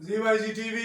ZYG TV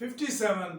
57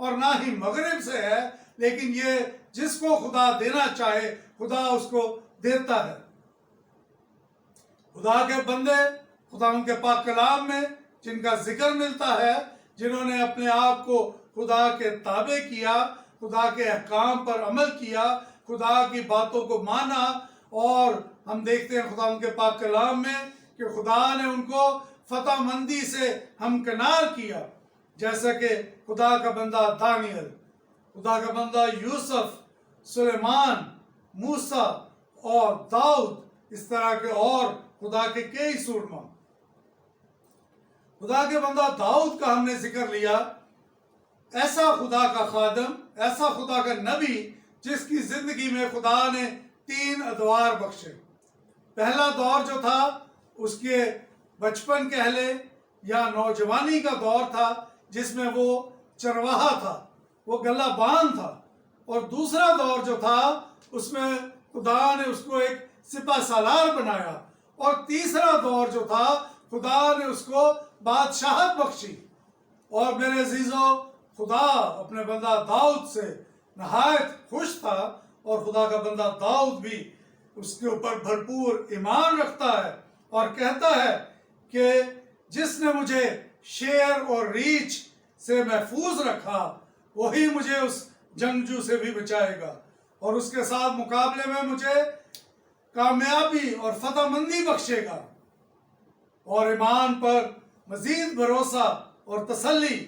اور نہ ہی مغرب سے ہے، لیکن یہ جس کو خدا دینا چاہے خدا اس کو دیتا ہے۔ خدا کے بندے خدا ان کے پاک کلام میں جن کا ذکر ملتا ہے، جنہوں نے اپنے آپ کو خدا کے تابع کیا، خدا کے احکام پر عمل کیا، خدا کی باتوں کو مانا، اور ہم دیکھتے ہیں خدا ان کے پاک کلام میں کہ خدا نے ان کو فتح مندی سے ہمکنار کیا، جیسا کہ خدا کا بندہ دانیل، خدا کا بندہ یوسف، سلیمان، موسیٰ اور داؤد، اس طرح کے اور خدا کے کئی سورما۔ خدا کے بندہ داؤد کا ہم نے ذکر لیا، ایسا خدا کا خادم، ایسا خدا کا نبی جس کی زندگی میں خدا نے 3 ادوار بخشے۔ پہلا دور جو تھا اس کے بچپن کہہ لے یا نوجوانی کا دور تھا، جس میں وہ چرواہا تھا، وہ گلہ بان تھا، اور دوسرا دور جو تھا اس میں خدا نے اس کو ایک سپہ سالار بنایا، اور تیسرا دور جو تھا خدا نے اس کو بادشاہت بخشی۔ اور میرے عزیزو، خدا اپنے بندہ داؤد سے نہایت خوش تھا، اور خدا کا بندہ داؤد بھی اس کے اوپر بھرپور ایمان رکھتا ہے اور کہتا ہے کہ جس نے مجھے شیر اور ریچھ سے محفوظ رکھا وہی مجھے اس جنگجو سے بھی بچائے گا، اور اس کے ساتھ مقابلے میں مجھے کامیابی اور فتح مندی بخشے گا۔ اور ایمان پر مزید بھروسہ اور تسلی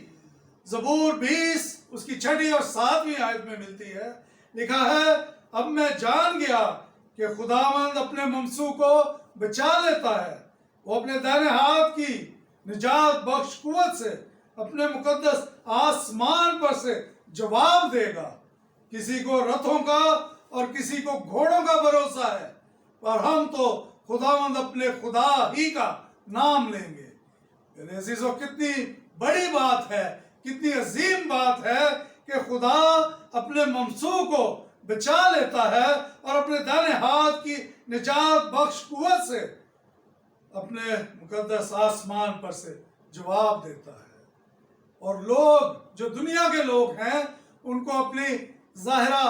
زبور 20 اس کی 6 اور 7 آیت میں ملتی ہے، لکھا ہے، اب میں جان گیا کہ خداوند اپنے ممسو کو بچا لیتا ہے، وہ اپنے دائیں ہاتھ کی نجات بخش قوت سے اپنے مقدس آسمان پر سے جواب دے گا۔ کسی کو رتھوں کا اور کسی کو گھوڑوں کا بھروسہ ہے، پر ہم تو خداوند اپنے خدا ہی کا نام لیں گے۔ میرے عزیزو، کتنی بڑی بات ہے، کتنی عظیم بات ہے کہ خدا اپنے ممسو کو بچا لیتا ہے اور اپنے دائیں ہاتھ کی نجات بخش قوت سے اپنے مقدس آسمان پر سے جواب دیتا ہے۔ اور لوگ جو دنیا کے لوگ ہیں ان کو اپنی ظاہرہ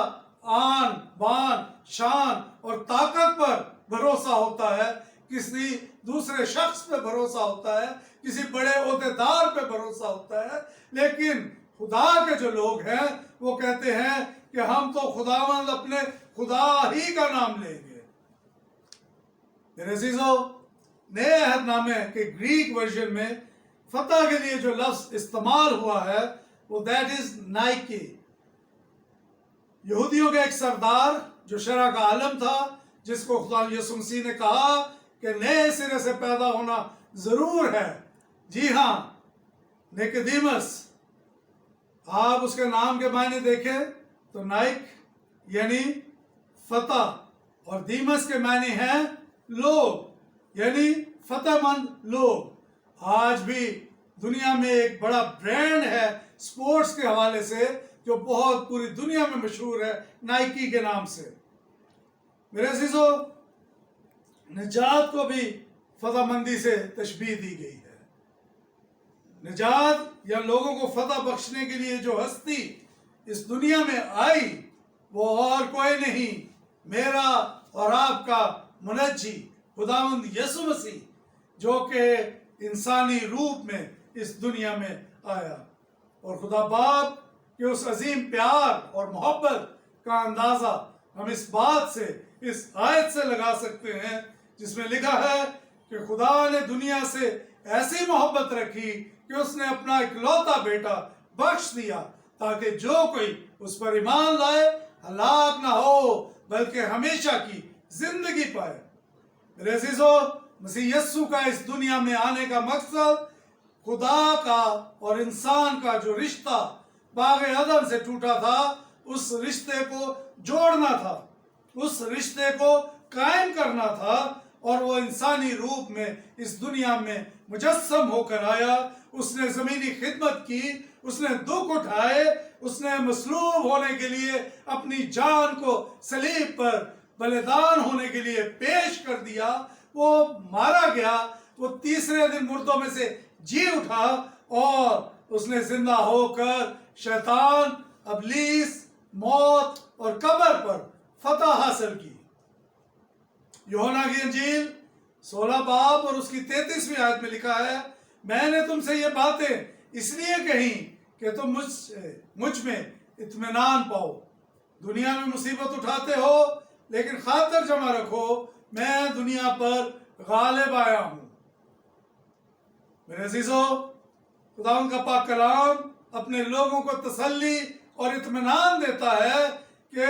آن بان شان اور طاقت پر بھروسہ ہوتا ہے، کسی دوسرے شخص پہ بھروسہ ہوتا ہے، کسی بڑے عہدیدار پہ بھروسہ ہوتا ہے، لیکن خدا کے جو لوگ ہیں وہ کہتے ہیں کہ ہم تو خداوند اپنے خدا ہی کا نام لیں گے۔ میرے عزیزو، نئے عہد نامے کے گریک ورژن میں فتح کے لیے جو لفظ استعمال ہوا ہے وہ دیٹ از نائکی۔ یہودیوں کے ایک سردار جو شرع کا عالم تھا، جس کو خدا یسوع مسیح نے کہا کہ نئے سرے سے پیدا ہونا ضرور ہے، جی ہاں، نیقودیمس، آپ اس کے نام کے معنی دیکھیں تو نائک یعنی فتح، اور دیمس کے معنی ہیں لوگ، یعنی فتح مند لوگ۔ آج بھی دنیا میں ایک بڑا برانڈ ہے سپورٹس کے حوالے سے جو بہت پوری دنیا میں مشہور ہے، نائکی کے نام سے۔ میرے عزیزو، نجات کو بھی فتح مندی سے تشبیہ دی گئی ہے۔ نجات یا لوگوں کو فتح بخشنے کے لیے جو ہستی اس دنیا میں آئی وہ اور کوئی نہیں، میرا اور آپ کا منجی خداوند یسوع مسیح، جو کہ انسانی روپ میں اس دنیا میں آیا۔ اور خدا باپ کے اس عظیم پیار اور محبت کا اندازہ ہم اس بات سے، اس آیت سے لگا سکتے ہیں جس میں لکھا ہے کہ خدا نے دنیا سے ایسی محبت رکھی کہ اس نے اپنا اکلوتا بیٹا بخش دیا تاکہ جو کوئی اس پر ایمان لائے ہلاک نہ ہو بلکہ ہمیشہ کی زندگی پائے۔ میرے عزیزو، مسیح یسوع کا اس دنیا میں آنے کا مقصد خدا کا اور انسان کا جو رشتہ باغ عدن سے ٹوٹا تھا اس رشتے کو جوڑنا تھا، اس رشتے کو قائم کرنا تھا، اور وہ انسانی روپ میں اس دنیا میں مجسم ہو کر آیا۔ اس نے زمینی خدمت کی، اس نے دکھ اٹھائے، اس نے مصلوب ہونے کے لیے اپنی جان کو صلیب پر بلیدان ہونے کے لیے پیش کر دیا، وہ مارا گیا، وہ تیسرے دن مردوں میں سے جی اٹھا، اور اس نے زندہ ہو کر شیطان، ابلیس، موت اور قبر پر فتح حاصل کی۔ یوحنا کی انجیل 16 باب اور اس کی 33ویں آیت میں لکھا ہے، میں نے تم سے یہ باتیں اس لیے کہیں کہ تم مجھ میں اطمینان پاؤ۔ دنیا میں مصیبت اٹھاتے ہو، لیکن خاطر جمع رکھو، میں دنیا پر غالب آیا ہوں۔ میرے عزیزو، خداوند کا پاک کلام اپنے لوگوں کو تسلی اور اطمینان دیتا ہے کہ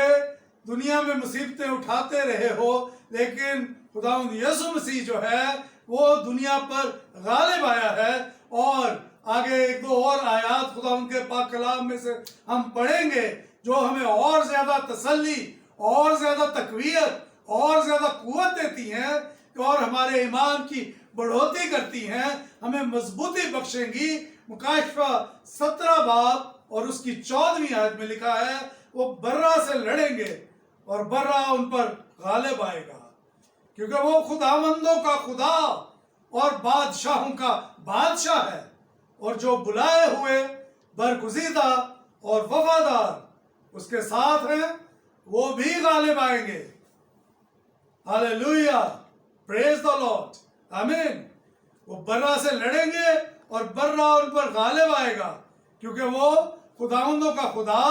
دنیا میں مصیبتیں اٹھاتے رہے ہو، لیکن خداوند یسوع مسیح جو ہے وہ دنیا پر غالب آیا ہے۔ اور آگے ایک دو اور آیات خداوند کے پاک کلام میں سے ہم پڑھیں گے جو ہمیں اور زیادہ تسلی، اور زیادہ تقویت، اور زیادہ قوت دیتی ہیں اور ہمارے ایمان کی بڑھوتری کرتی ہیں، ہمیں مضبوطی بخشیں گی۔ مکاشفہ 17 باب اور اس کی 14ویں آیت میں لکھا ہے، وہ برہ سے لڑیں گے اور برہ ان پر غالب آئے گا، کیونکہ وہ خداوندوں کا خدا اور بادشاہوں کا بادشاہ ہے، اور جو بلائے ہوئے، برگزیدہ اور وفادار اس کے ساتھ ہیں، وہ بھی غالب آئیں گے۔ ہاللیلویہ، پریز دا لارڈ، آمین۔ وہ برہ سے لڑیں گے اور برہ ان پر غالب آئے گا، کیونکہ وہ خداوندوں کا خدا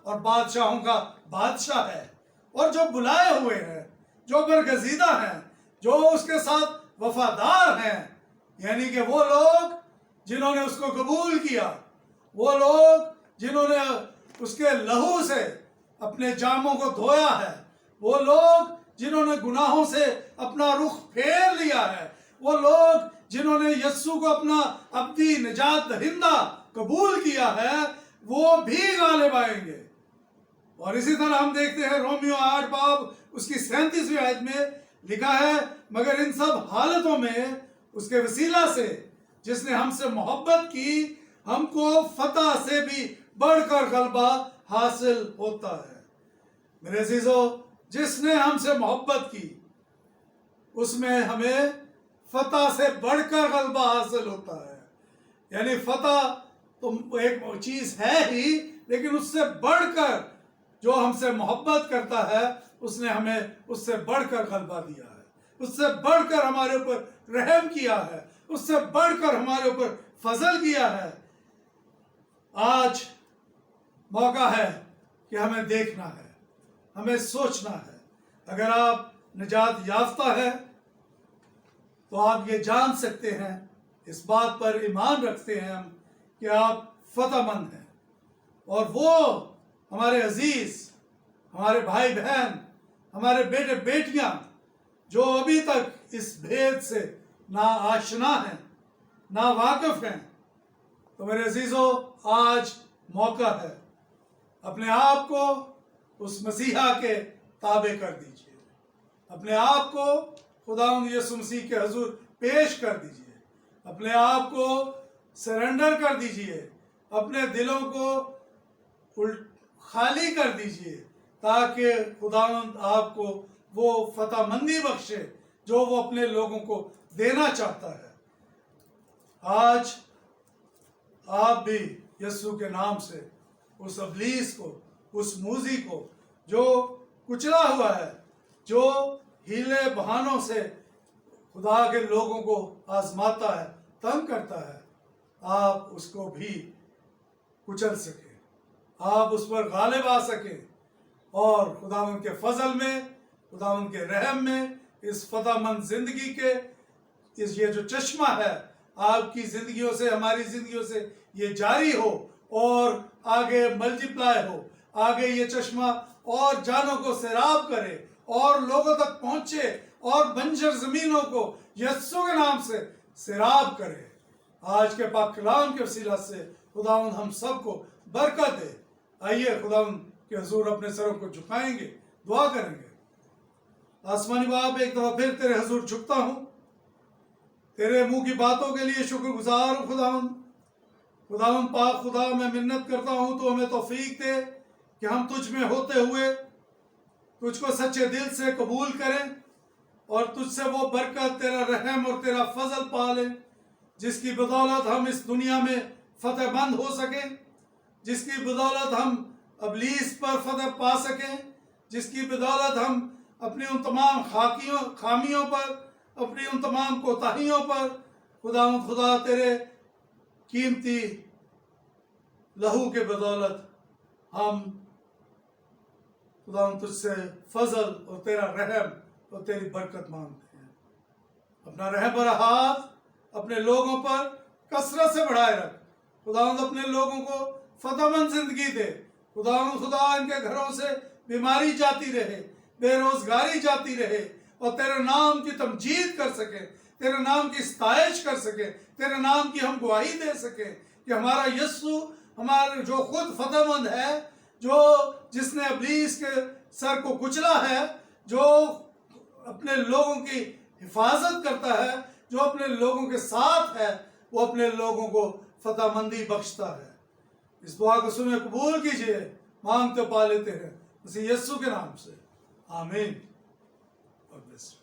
اور بادشاہوں کا بادشاہ ہے، اور جو بلائے ہوئے ہیں، جو برگزیدہ ہیں، جو اس کے ساتھ وفادار ہیں، یعنی کہ وہ لوگ جنہوں نے اس کو قبول کیا، وہ لوگ جنہوں نے اس کے لہو سے اپنے جاموں کو دھویا ہے، وہ لوگ جنہوں نے گناہوں سے اپنا رخ پھیر لیا ہے، وہ لوگ جنہوں نے یسوع کو اپنا ابدی نجات دہندہ قبول کیا ہے، وہ بھی غالب آئیں گے۔ اور اسی طرح ہم دیکھتے ہیں رومیو 8 باب اس کی 37ویں آیت میں لکھا ہے، مگر ان سب حالتوں میں اس کے وسیلہ سے جس نے ہم سے محبت کی، ہم کو فتح سے بھی بڑھ کر غلبہ حاصل ہوتا ہے۔ میرے عزیزو، جس نے ہم سے محبت کی، اس میں ہمیں فتح سے بڑھ کر غلبہ حاصل ہوتا ہے۔ یعنی فتح تو ایک چیز ہے ہی، لیکن اس سے بڑھ کر جو ہم سے محبت کرتا ہے، اس نے ہمیں اس سے بڑھ کر غلبہ دیا ہے، اس سے بڑھ کر ہمارے اوپر رحم کیا ہے، اس سے بڑھ کر ہمارے اوپر فضل کیا ہے۔ آج موقع ہے کہ ہمیں دیکھنا ہے، ہمیں سوچنا ہے۔ اگر آپ نجات یافتہ ہیں تو آپ یہ جان سکتے ہیں، اس بات پر ایمان رکھتے ہیں ہم کہ آپ فتح مند ہیں، اور وہ ہمارے عزیز، ہمارے بھائی بہن، ہمارے بیٹے بیٹیاں جو ابھی تک اس بھید سے نا آشنا ہیں، نا واقف ہیں، تو میرے عزیزو، آج موقع ہے، اپنے آپ کو اس مسیحا کے تابع کر دیجئے، اپنے آپ کو خداوند یسوع مسیح کے حضور پیش کر دیجئے، اپنے آپ کو سرنڈر کر دیجئے، اپنے دلوں کو خالی کر دیجئے، تاکہ خداوند آپ کو وہ فتح مندی بخشے جو وہ اپنے لوگوں کو دینا چاہتا ہے۔ آج آپ بھی یسوع کے نام سے اس ابلیس کو، اس موذی کو جو کچلا ہوا ہے، جو ہیلے بہانوں سے خدا کے لوگوں کو آزماتا ہے، تنگ کرتا ہے، آپ اس کو بھی کچل سکیں، آپ اس پر غالب آ سکیں، اور خداوند کے فضل میں، خداوند کے رحم میں، اس فتح مند زندگی کے یہ جو چشمہ ہے آپ کی زندگیوں سے، ہماری زندگیوں سے یہ جاری ہو اور آگے ملٹیپلائی ہو، آگے یہ چشمہ اور جانوں کو سیراب کرے اور لوگوں تک پہنچے اور بنجر زمینوں کو یسوع کے نام سے سیراب کرے۔ آج کے پاک کلام کے وسیلہ سے خداوند ہم سب کو برکت دے۔ آئیے خداوند کے حضور اپنے سروں کو جھکائیں گے، دعا کریں گے۔ آسمانی باپ، ایک دفعہ پھر تیرے حضور جھکتا ہوں، تیرے منہ کی باتوں کے لیے شکر گزار ہوں خداوند پاک خدا، میں منت کرتا ہوں تو ہمیں توفیق دے کہ ہم تجھ میں ہوتے ہوئے تجھ کو سچے دل سے قبول کریں اور تجھ سے وہ برکت، تیرا رحم اور تیرا فضل پا لیں جس کی بدولت ہم اس دنیا میں فتح مند ہو سکیں، جس کی بدولت ہم ابلیس پر فتح پا سکیں، جس کی بدولت ہم اپنی ان تمام خامیوں پر، اپنی ان تمام کوتاہیوں پر خدا تیرے قیمتی لہو کے بدولت ہم خدا تجھ سے فضل اور تیرا رحم اور تیری برکت مانگتے ہیں۔ اپنا رحم بھرا ہاتھ اپنے لوگوں پر کثرت سے بڑھائے رکھ، خداوند اپنے لوگوں کو فتح مند زندگی دے۔ خدا ان کے گھروں سے بیماری جاتی رہے، بے روزگاری جاتی رہے، اور تیرے نام کی تمجید کر سکے، تیرے نام کی ستائش کر سکے، تیرے نام کی ہم گواہی دے سکیں کہ ہمارا یسوع ہمارے جو خود فتح مند ہے، جس نے ابلیس کے سر کو کچلا ہے، جو اپنے لوگوں کی حفاظت کرتا ہے، جو اپنے لوگوں کے ساتھ ہے، وہ اپنے لوگوں کو فتح مندی بخشتا ہے۔ اس دعا کو سنیں، قبول کیجئے، مانگتے پا لیتے ہیں مسیح یسوع کے نام سے، آمین۔ God bless you.